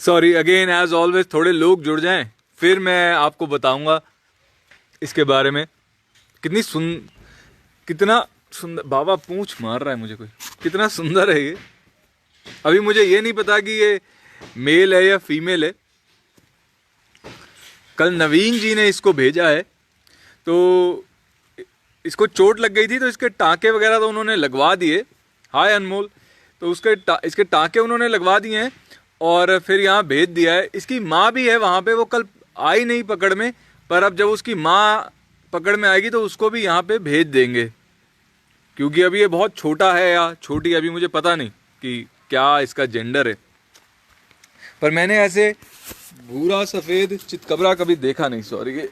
Sorry again as always, थोड़े लोग जुड़ जाएं फिर मैं आपको बताऊंगा इसके बारे में। कितना सुंदर बाबा पूंछ मार रहा है मुझे कोई, कितना सुंदर है ये। अभी मुझे ये नहीं पता कि ये मेल है या फीमेल है। कल नवीन जी ने इसको भेजा है, तो इसको चोट लग गई थी तो इसके टाँके वगैरह तो उन्होंने लगवा दिए। हाय अनमोल। तो इसके टाँके उन्होंने लगवा दिए हैं और फिर यहाँ भेज दिया है। इसकी माँ भी है वहाँ पे, वो कल आई नहीं पकड़ में, पर अब जब उसकी माँ पकड़ में आएगी तो उसको भी यहाँ पे भेज देंगे, क्योंकि अभी ये बहुत छोटा है या छोटी, अभी मुझे पता नहीं कि क्या इसका जेंडर है। पर मैंने ऐसे भूरा सफ़ेद चितकबरा कभी देखा नहीं। सॉरी,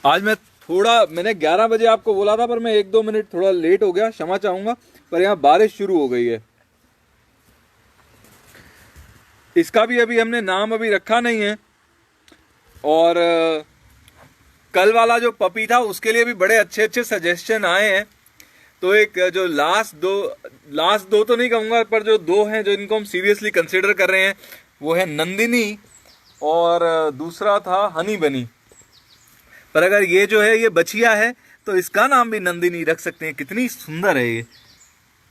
आज मैंने 11 बजे आपको बोला था, पर मैं 1-2 मिनट थोड़ा लेट हो गया, क्षमा चाहूँगा। पर यहाँ बारिश शुरू हो गई है। इसका भी अभी हमने नाम अभी रखा नहीं है। और कल वाला जो पपी था उसके लिए भी बड़े अच्छे अच्छे सजेशन आए हैं। तो एक जो लास्ट दो तो नहीं कहूँगा, पर जो 2 हैं जो इनको हम सीरियसली कंसिडर कर रहे हैं, वो है नंदिनी और दूसरा था हनी बनी। पर अगर ये जो है ये बछिया है तो इसका नाम भी नंदिनी रख सकते हैं। कितनी सुंदर है ये,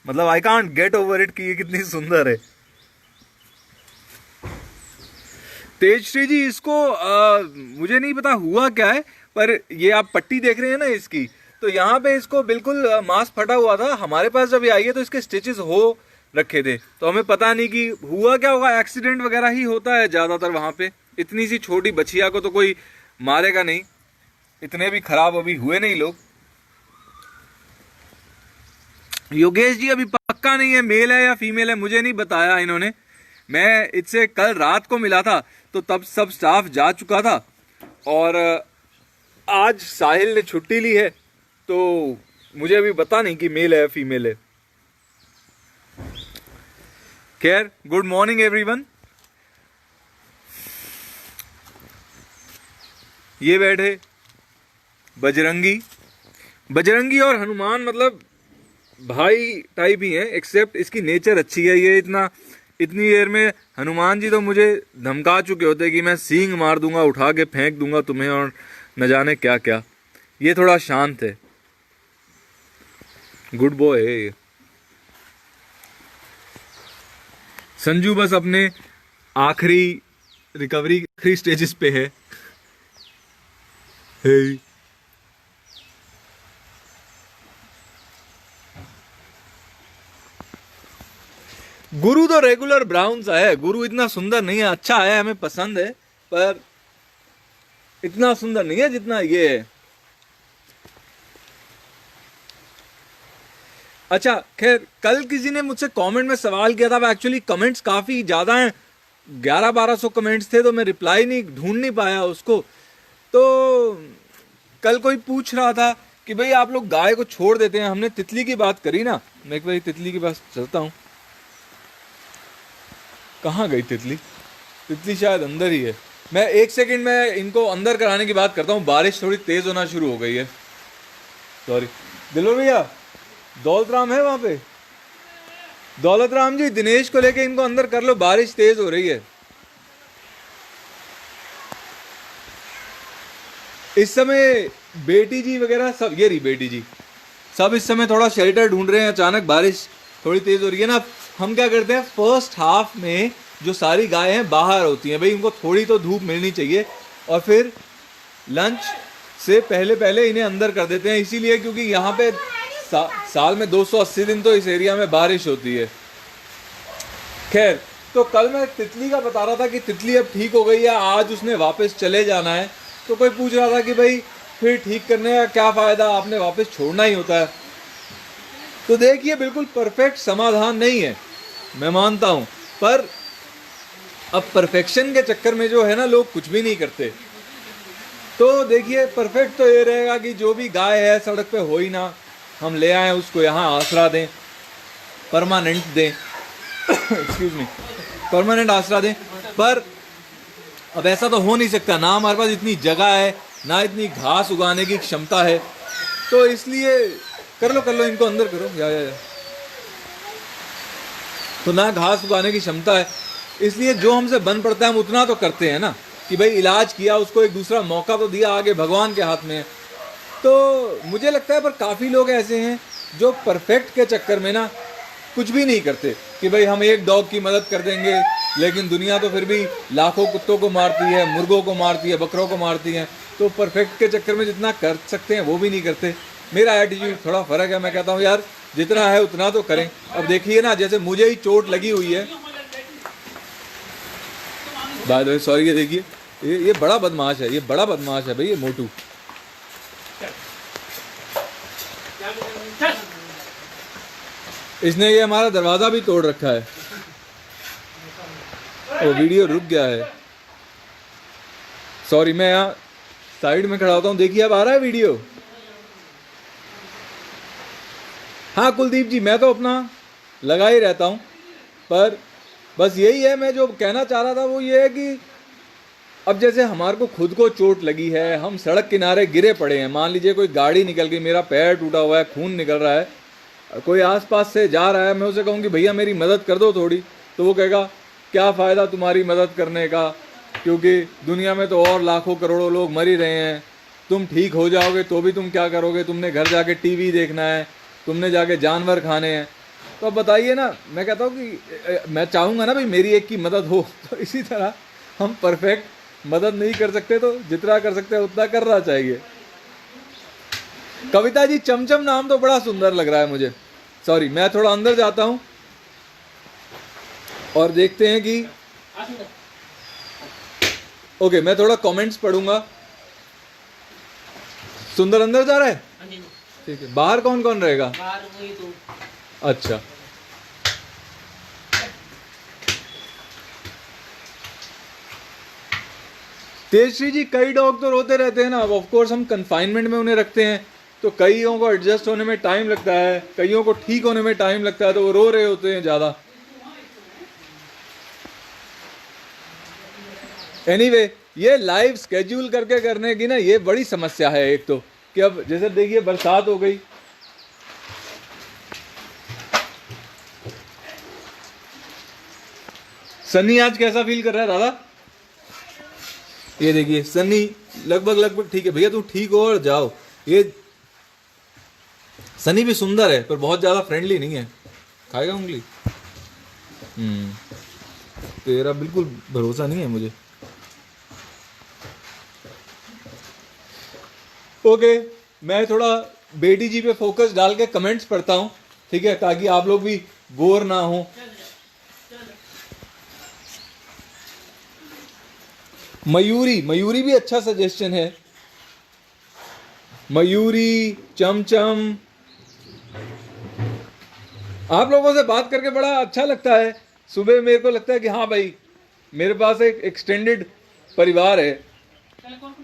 मतलब I can't get over it कि ये कितनी सुंदर है। तेजश्री जी, इसको मुझे नहीं पता हुआ क्या है, पर ये आप पट्टी देख रहे हैं ना इसकी, तो यहाँ पे इसको बिल्कुल मांस फटा हुआ था। हमारे पास जब ये आई है तो इसके स्टिचेस हो रखे थे, तो हमें पता नहीं कि हुआ क्या होगा। एक्सीडेंट वगैरह ही होता है ज़्यादातर वहाँ पे। इतनी सी छोटी बछिया को तो कोई मारेगा नहीं, इतने भी खराब अभी हुए नहीं लोग। योगेश जी, अभी पक्का नहीं है मेल है या फीमेल है, मुझे नहीं बताया इन्होंने। मैं इससे कल रात को मिला था तो तब सब स्टाफ जा चुका था, और आज साहिल ने छुट्टी ली है तो मुझे अभी पता नहीं कि मेल है या फीमेल है। खैर, गुड मॉर्निंग एवरीवन। ये बैठे बजरंगी और हनुमान, मतलब भाई टाइप ही है, एक्सेप्ट इसकी नेचर अच्छी है। ये इतनी देर में हनुमान जी तो मुझे धमका चुके होते कि मैं सींग मार दूंगा, उठा के फेंक दूंगा तुम्हें, और न जाने क्या क्या। ये थोड़ा शांत है, गुड बॉय है ये। संजू बस अपने आखिरी रिकवरी स्टेजेस पे है। हे गुरु तो रेगुलर ब्राउन सा है। गुरु इतना सुंदर नहीं है, अच्छा है, हमें पसंद है, पर इतना सुंदर नहीं है जितना ये है। अच्छा, खैर, कल किसी ने मुझसे कमेंट में सवाल किया था। एक्चुअली कमेंट्स काफ़ी ज़्यादा हैं, 1100-1200 कमेंट्स थे, तो मैं रिप्लाई ढूंढ नहीं पाया उसको। तो कल कोई पूछ रहा था कि भाई आप लोग गाय को छोड़ देते हैं। हमने तितली की बात करी ना, मैं एक बार तितली के पास चलता हूँ। कहाँ गई तितली? तितली शायद अंदर ही है। मैं 1 सेकंड में इनको अंदर कराने की बात करता हूँ। बारिश थोड़ी तेज होना शुरू हो गई है। सॉरी दिलवर भैया, दौलत राम है वहां पे? दौलत राम जी, दिनेश को लेके इनको अंदर कर लो, बारिश तेज हो रही है। इस समय बेटी जी वगैरह सब, ये रही बेटी जी, सब इस समय थोड़ा शेल्टर ढूंढ रहे हैं। अचानक बारिश थोड़ी तेज हो रही है ना। हम क्या करते हैं, फर्स्ट हाफ में जो सारी गायें हैं बाहर होती हैं, भाई उनको थोड़ी तो धूप मिलनी चाहिए, और फिर लंच से पहले इन्हें अंदर कर देते हैं। इसीलिए क्योंकि यहाँ पे साल में 280 दिन तो इस एरिया में बारिश होती है। खैर, तो कल मैं तितली का बता रहा था कि तितली अब ठीक हो गई है, आज उसने वापस चले जाना है। तो कोई पूछ रहा था कि भाई फिर ठीक करने का क्या फ़ायदा, आपने वापस छोड़ना ही होता है। तो देखिए, बिल्कुल परफेक्ट समाधान नहीं है, मैं मानता हूँ, पर अब परफेक्शन के चक्कर में जो है ना, लोग कुछ भी नहीं करते। तो देखिए, परफेक्ट तो ये रहेगा कि जो भी गाय है सड़क पे हो ही ना, हम ले आएँ उसको, यहाँ आसरा दें, परमानेंट दें एक्सक्यूज मी, परमानेंट आसरा दें। पर अब ऐसा तो हो नहीं सकता ना, हमारे पास इतनी जगह है ना, इतनी घास उगाने की क्षमता है। तो इसलिए कर लो इनको अंदर करो, या। तो ना घास उगाने की क्षमता है, इसलिए जो हमसे बन पड़ता है हम उतना तो करते हैं ना, कि भाई इलाज किया, उसको एक दूसरा मौका तो दिया, आगे भगवान के हाथ में है। तो मुझे लगता है पर काफ़ी लोग ऐसे हैं जो परफेक्ट के चक्कर में ना कुछ भी नहीं करते, कि भाई हम एक डॉग की मदद कर देंगे, लेकिन दुनिया तो फिर भी लाखों कुत्तों को मारती है, मुर्गों को मारती है, बकरों को मारती है। तो परफेक्ट के चक्कर में जितना कर सकते हैं वो भी नहीं करते। मेरा एटीट्यूड थोड़ा फ़र्क है, मैं कहता हूँ यार जितना है उतना तो करें। अब देखिए ना, जैसे मुझे ही चोट लगी हुई है, बाय द वे सॉरी, ये देखिए ये बड़ा बदमाश है, ये बड़ा बदमाश है भाई, ये मोटू। इसने ये हमारा दरवाज़ा भी तोड़ रखा है। वो वीडियो रुक गया है, सॉरी, मैं यहाँ साइड में खड़ा होता हूँ। देखिए अब आ रहा है वीडियो। हाँ कुलदीप जी, मैं तो अपना लगा ही रहता हूँ, पर बस यही है, मैं जो कहना चाह रहा था वो ये है कि अब जैसे हमारे को खुद को चोट लगी है, हम सड़क किनारे गिरे पड़े हैं, मान लीजिए कोई गाड़ी निकल गई, मेरा पैर टूटा हुआ है, खून निकल रहा है, कोई आसपास से जा रहा है, मैं उसे कहूँ कि भैया मेरी मदद कर दो थोड़ी, तो वो कहेगा क्या फ़ायदा तुम्हारी मदद करने का, क्योंकि दुनिया में तो और लाखों करोड़ों लोग मर ही रहे हैं, तुम ठीक हो जाओगे तो भी तुम क्या करोगे, तुमने घर जाके टीवी देखना है, तुमने जाके जानवर खाने हैं। तो अब बताइए ना, मैं कहता हूँ कि मैं चाहूँगा ना भाई मेरी एक की मदद हो, तो इसी तरह हम परफेक्ट मदद नहीं कर सकते, तो जितना कर सकते हैं उतना करना चाहिए। कविता जी, चमचम नाम तो बड़ा सुंदर लग रहा है मुझे। सॉरी, मैं थोड़ा अंदर जाता हूं और देखते हैं कि ओके, मैं थोड़ा कमेंट्स पढ़ूंगा। सुंदर अंदर जा रहा है, ठीक है। बाहर कौन कौन रहेगा? बाहर वही तो। अच्छा, तेजश्री जी, कई डॉग तो रोते रहते हैं ना। अब ऑफ कोर्स हम कंफाइनमेंट में उन्हें रखते हैं, तो कईयों को एडजस्ट होने में टाइम लगता है, कईयों को ठीक होने में टाइम लगता है, तो वो रो रहे होते हैं ज़्यादा। एनीवे, ये लाइव स्केड्यूल करके करने की ना ये बड़ी समस्या है। एक तो कि अब जैसे देखिए बरसात हो गई, सन्नी आज कैसा फील कर रहा है राधा? ये देखिए सन्नी लगभग ठीक है। भैया तू ठीक हो और जाओ। ये सनी भी सुंदर है पर बहुत ज्यादा फ्रेंडली नहीं है। खाएगा उंगली? तेरा बिल्कुल भरोसा नहीं है मुझे। ओके, मैं थोड़ा बेटी जी पे फोकस डाल के कमेंट्स पढ़ता हूँ, ठीक है, ताकि आप लोग भी बोर ना हो। मयूरी भी अच्छा सजेशन है। मयूरी, चमचम, आप लोगों से बात करके बड़ा अच्छा लगता है। सुबह मेरे को लगता है कि हाँ भाई, मेरे पास एक एक्सटेंडेड परिवार है।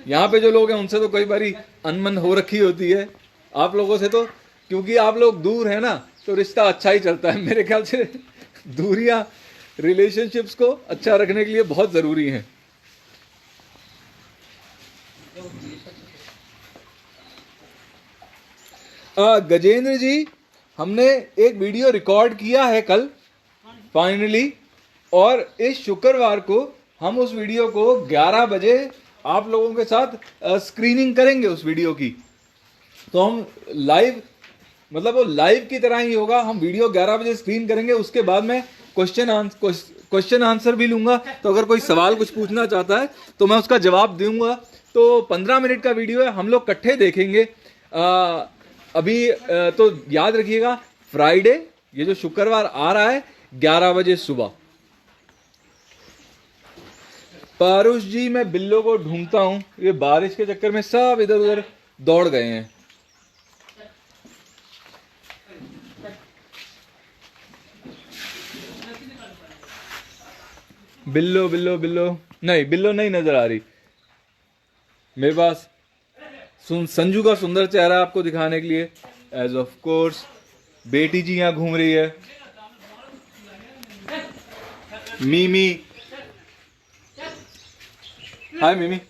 यहाँ पे जो लोग हैं उनसे तो कई बारी अनबन हो रखी होती है, आप लोगों से तो क्योंकि आप लोग दूर है ना, तो रिश्ता अच्छा ही चलता है। मेरे ख्याल से दूरियां रिलेशनशिप्स को अच्छा रखने के लिए बहुत ज़रूरी हैं। गजेंद्र जी, हमने एक वीडियो रिकॉर्ड किया है कल फाइनली, और इस शुक्रवार को हम उस वीडियो को 11 बजे आप लोगों के साथ स्क्रीनिंग करेंगे उस वीडियो की। तो हम लाइव, मतलब वो लाइव की तरह ही होगा। हम वीडियो 11 बजे स्क्रीन करेंगे, उसके बाद में क्वेश्चन आंसर भी लूंगा। तो अगर कोई सवाल कुछ पूछना चाहता है तो मैं उसका जवाब दूंगा। तो 15 मिनट का वीडियो है, हम लोग इकट्ठे देखेंगे। अभी तो याद रखिएगा, फ्राइडे, ये जो शुक्रवार आ रहा है, 11 बजे सुबह। पारुष जी, मैं बिल्लो को ढूंढता हूं, ये बारिश के चक्कर में सब इधर उधर दौड़ गए हैं। बिल्लो बिल्लो बिल्लो नहीं, बिल्लो नहीं नजर आ रही मेरे पास। संजू का सुंदर चेहरा आपको दिखाने के लिए, एज ऑफ कोर्स बेटी जी यहाँ घूम रही है। मीमी, हाय मीमी।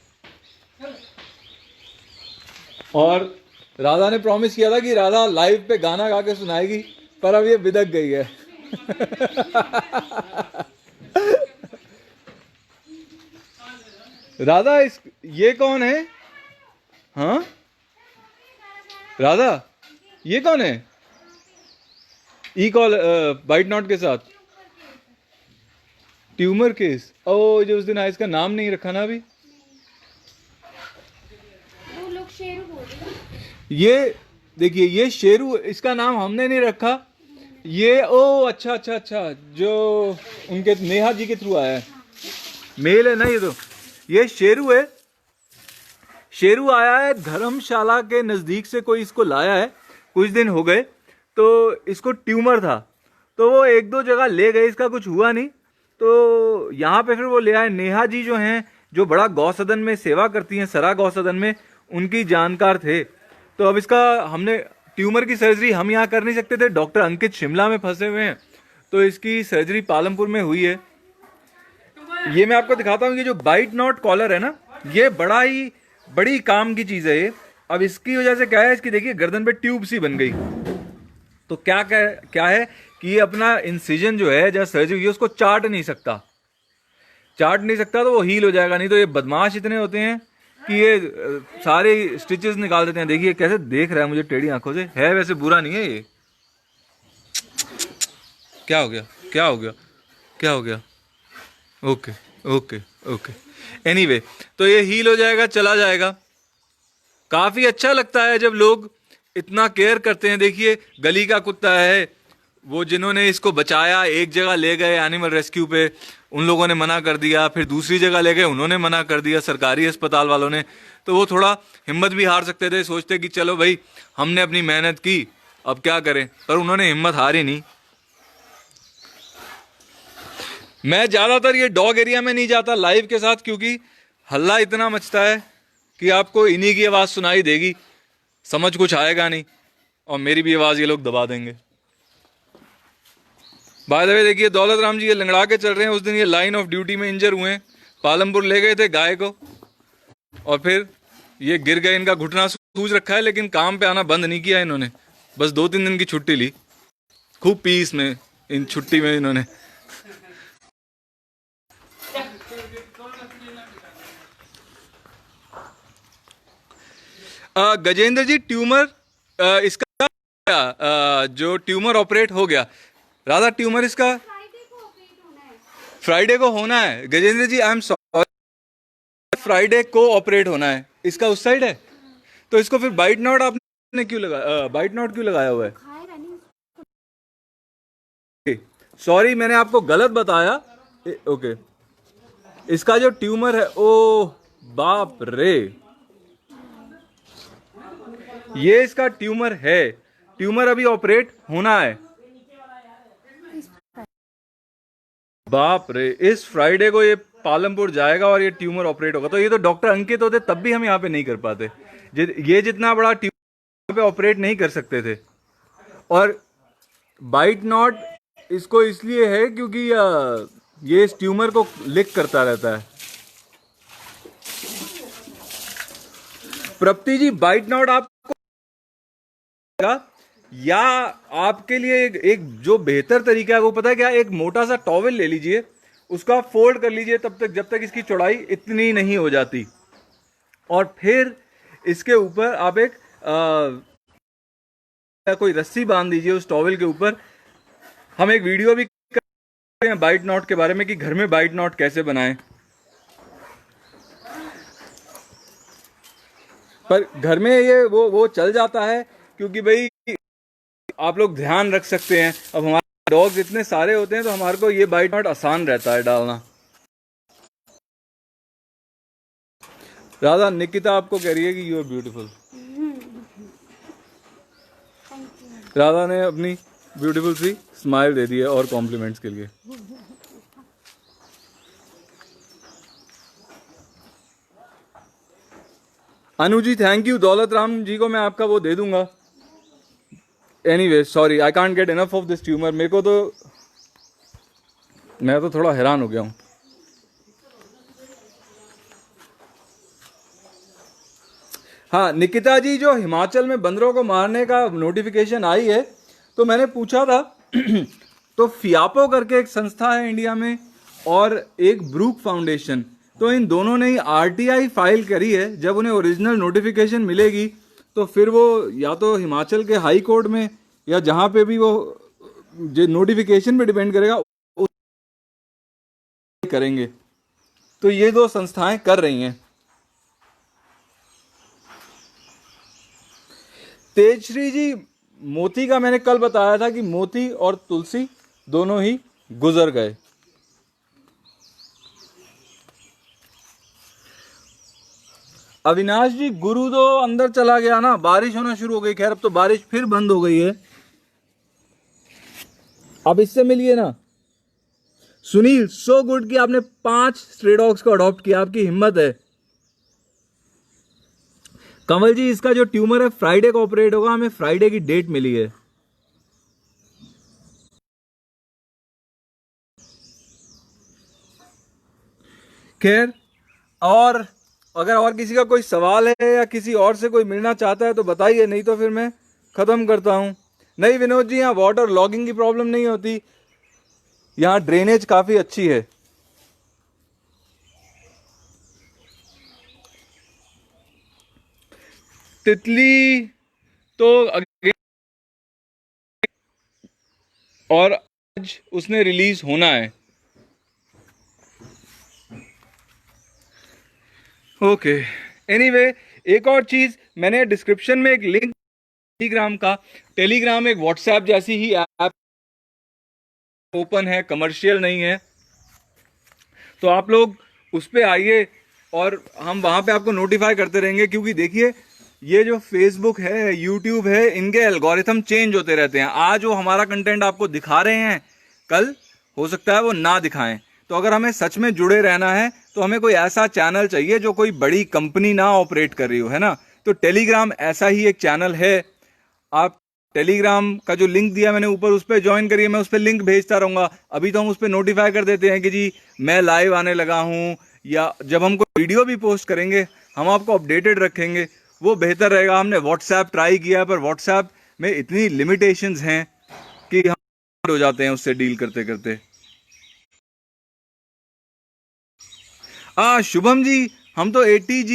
और राधा ने प्रॉमिस किया था कि राधा लाइव पे गाना गा के सुनाएगी, पर अब ये बिदक गई है। राधा इस ये कौन है? हाँ राधा, ये कौन है? ई कॉल बाइट नॉट के साथ ट्यूमर केस। ओ जो उस दिन आया, इसका नाम नहीं रखा ना अभी। वो लोग शेरू बोल रहे हैं। ये देखिए, ये शेरू, इसका नाम हमने नहीं रखा। ये ओ अच्छा अच्छा अच्छा, जो उनके नेहा जी के थ्रू आया है, मेल है ना ये। तो ये शेरू है। शेरू आया है धर्मशाला के नज़दीक से, कोई इसको लाया है, कुछ दिन हो गए। तो इसको ट्यूमर था, तो वो एक दो जगह ले गए, इसका कुछ हुआ नहीं। तो यहाँ पे फिर वो ले आए। नेहा जी जो हैं, जो बड़ा गौसदन में सेवा करती हैं, सरा गौसदन में, उनकी जानकार थे। तो अब इसका हमने ट्यूमर की सर्जरी हम यहाँ कर नहीं सकते थे, डॉक्टर अंकित शिमला में फंसे हुए हैं, तो इसकी सर्जरी पालमपुर में हुई है। ये मैं आपको दिखाता हूँ, ये जो बाइट नॉट कॉलर है ना, ये बड़ी काम की चीज़ है ये। अब इसकी वजह से क्या है, इसकी देखिए गर्दन पे ट्यूब सी बन गई। तो क्या है कि ये अपना इंसिजन जो है, जहाँ सर्जरी हुई है, उसको चाट नहीं सकता। तो वो हील हो जाएगा। नहीं तो ये बदमाश इतने होते हैं कि ये सारे स्टिचेस निकाल देते हैं। देखिए कैसे देख रहा है मुझे टेढ़ी आंखों से। है वैसे बुरा नहीं है ये। क्या हो गया? Okay okay okay. एनीवे, तो ये हील हो जाएगा, चला जाएगा। काफी अच्छा लगता है जब लोग इतना केयर करते हैं। देखिए गली का कुत्ता है, वो जिन्होंने इसको बचाया, एक जगह ले गए एनिमल रेस्क्यू पे, उन लोगों ने मना कर दिया। फिर दूसरी जगह ले गए, उन्होंने मना कर दिया, सरकारी अस्पताल वालों ने। तो वो थोड़ा हिम्मत भी हार सकते थे, सोचते कि चलो भाई हमने अपनी मेहनत की, अब क्या करें। पर उन्होंने हिम्मत हारी नहीं। मैं ज़्यादातर ये डॉग एरिया में नहीं जाता लाइव के साथ, क्योंकि हल्ला इतना मचता है कि आपको इन्हीं की आवाज़ सुनाई देगी, समझ कुछ आएगा नहीं, और मेरी भी आवाज़ ये लोग दबा देंगे। बाय द वे देखिए, दौलत राम जी ये लंगड़ा के चल रहे हैं। उस दिन ये लाइन ऑफ ड्यूटी में इंजर हुए हैं, पालमपुर ले गए थे गाय को, और फिर ये गिर गए। इनका घुटना सूज रखा है, लेकिन काम पे आना बंद नहीं किया इन्होंने। बस 2-3 दिन की छुट्टी ली, खूब पीस में, इन छुट्टी में इन्होंने। गजेंद्र जी, ट्यूमर इसका जो ट्यूमर ऑपरेट हो गया, राधा ट्यूमर इसका फ्राइडे को होना है। गजेंद्र जी आई एम सॉरी, फ्राइडे को ऑपरेट होना है। इसका उस साइड है, तो इसको फिर बाइट नॉट आपने क्यों लगाया? बाइट नॉट क्यों लगाया हुआ है? सॉरी, मैंने आपको गलत बताया। ओके, इसका जो ट्यूमर है, ओ बाप रे, ये इसका ट्यूमर है। ट्यूमर अभी ऑपरेट होना है। बाप रे, इस फ्राइडे को ये पालमपुर जाएगा और ये ट्यूमर ऑपरेट होगा। तो ये तो डॉक्टर अंकित होते तब भी हम यहाँ पे नहीं कर पाते। ये जितना बड़ा ट्यूमर पे ऑपरेट नहीं कर सकते थे। और बाइट नॉट इसको इसलिए है क्योंकि ये इस ट्यूमर को लिक करता रहता है। प्रप्ति जी, बाइट नॉट आपको या आपके लिए एक जो बेहतर तरीका है वो पता है क्या? एक मोटा सा टॉवेल ले लीजिए, उसका फोल्ड कर लीजिए तब तक जब तक इसकी चौड़ाई इतनी नहीं हो जाती, और फिर इसके ऊपर आप एक कोई रस्सी बांध दीजिए उस टॉवेल के ऊपर। हम एक वीडियो भी करते हैं बाइट नॉट के बारे में कि घर में बाइट नॉट कैसे बनाएं। पर घर में ये वो चल जाता है क्योंकि भाई आप लोग ध्यान रख सकते हैं। अब हमारे डॉग्स इतने सारे होते हैं तो हमारे को ये बाइट नॉट आसान रहता है डालना। राधा, निकिता आपको कह रही है कि यू आर ब्यूटीफुल। राधा ने अपनी ब्यूटीफुल सी स्माइल दे दी है और कॉम्प्लीमेंट्स के लिए। Anu ji thank you. दौलत राम जी को मैं आपका वो दे दूंगा। Anyway sorry, I can't get enough of this tumour. मेरे को तो मैं तो थोड़ा हैरान हो गया हूं। हाँ निकिता जी, जो हिमाचल में बंदरों को मारने का नोटिफिकेशन आई है तो मैंने पूछा था तो फियापो करके एक संस्था है इंडिया में और एक ब्रूक फाउंडेशन, तो इन दोनों ने ही आरटीआई फाइल करी है। जब उन्हें ओरिजिनल नोटिफिकेशन मिलेगी तो फिर वो या तो हिमाचल के हाई कोर्ट में या जहाँ पे भी वो जो नोटिफिकेशन पे डिपेंड करेगा करेंगे। तो ये दो संस्थाएं कर रही हैं। तेजश्री जी, मोती का मैंने कल बताया था कि मोती और तुलसी दोनों ही गुजर गए। अविनाश जी, गुरु तो अंदर चला गया ना, बारिश होना शुरू हो गई। खैर अब तो बारिश फिर बंद हो गई है। आप इससे मिलिए ना। सुनील, सो गुड कि आपने 5 स्ट्रे डॉग्स को अडॉप्ट किया, आपकी हिम्मत है। कंवल जी, इसका जो ट्यूमर है फ्राइडे को ऑपरेट होगा, हमें फ्राइडे की डेट मिली है। खैर, और अगर और किसी का कोई सवाल है या किसी और से कोई मिलना चाहता है तो बताइए, नहीं तो फिर मैं खत्म करता हूं। नहीं विनोद जी, यहाँ वाटर लॉगिंग की प्रॉब्लम नहीं होती, यहाँ ड्रेनेज काफी अच्छी है। तितली तो और आज उसने रिलीज होना है। ओके, एनीवे, एक और चीज, मैंने डिस्क्रिप्शन में एक लिंक टेलीग्राम का, टेलीग्राम एक व्हाट्सएप जैसी ही ऐप, ओपन है, कमर्शियल नहीं है, तो आप लोग उस पर आइए और हम वहां पे आपको नोटिफाई करते रहेंगे। क्योंकि देखिए, ये जो फेसबुक है, यूट्यूब है, इनके एल्गोरिथम चेंज होते रहते हैं। आज वो हमारा कंटेंट आपको दिखा रहे हैं, कल हो सकता है वो ना दिखाएं। तो अगर हमें सच में जुड़े रहना है तो हमें कोई ऐसा चैनल चाहिए जो कोई बड़ी कंपनी ना ऑपरेट कर रही हो, है ना। तो टेलीग्राम ऐसा ही एक चैनल है। आप टेलीग्राम का जो लिंक दिया मैंने ऊपर, उस पर ज्वाइन करिए, मैं उस पर लिंक भेजता रहूंगा। अभी तो हम उस पर नोटिफाई कर देते हैं कि जी मैं लाइव आने लगा हूं, या जब हम कोई वीडियो भी पोस्ट करेंगे हम आपको अपडेटेड रखेंगे, वो बेहतर रहेगा। हमने व्हाट्सएप ट्राई किया है, पर व्हाट्सएप में इतनी लिमिटेशंस हैं कि हम हो जाते हैं उससे डील करते करते। शुभम जी, हम तो ATG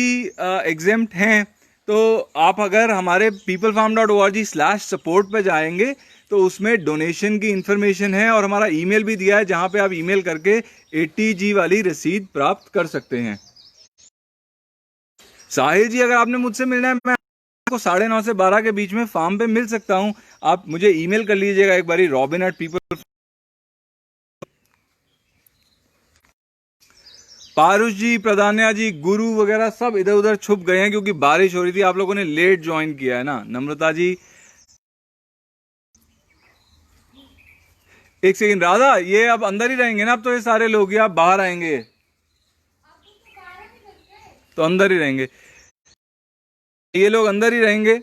एग्जेम्प्ट हैं। तो आप अगर हमारे peoplefarm.org/support पे जाएंगे तो उसमें डोनेशन की इंफॉर्मेशन है और हमारा ईमेल भी दिया है, जहां पे आप ईमेल करके ATG वाली रसीद प्राप्त कर सकते हैं। साहिल जी, अगर आपने मुझसे मिलना है, मैं आपको 9:30 से 12 के बीच में फार्म पे मिल सकता हूं। आप मुझे ईमेल कर लीजिएगा एक बारी, robin@people। पारुष जी, प्रधान्या जी, गुरु वगैरह सब इधर उधर छुप गए हैं क्योंकि बारिश हो रही थी। आप लोगों ने लेट ज्वाइन किया है ना। नम्रता जी, एक सेकंड। राधा, ये अब अंदर ही रहेंगे ना, अब तो ये सारे लोग, ये आप बाहर आएंगे तो अंदर ही रहेंगे, ये लोग अंदर ही रहेंगे।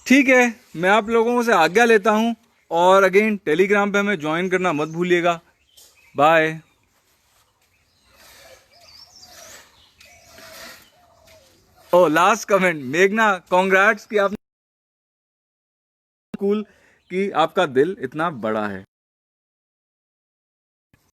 ठीक है, मैं आप लोगों से आज्ञा लेता हूं, और अगेन टेलीग्राम पे हमें ज्वाइन करना मत भूलिएगा। बाय। ओ, लास्ट कमेंट, मेघना, कॉन्ग्रेट्स कि आपने कूल कि आपका दिल इतना बड़ा है।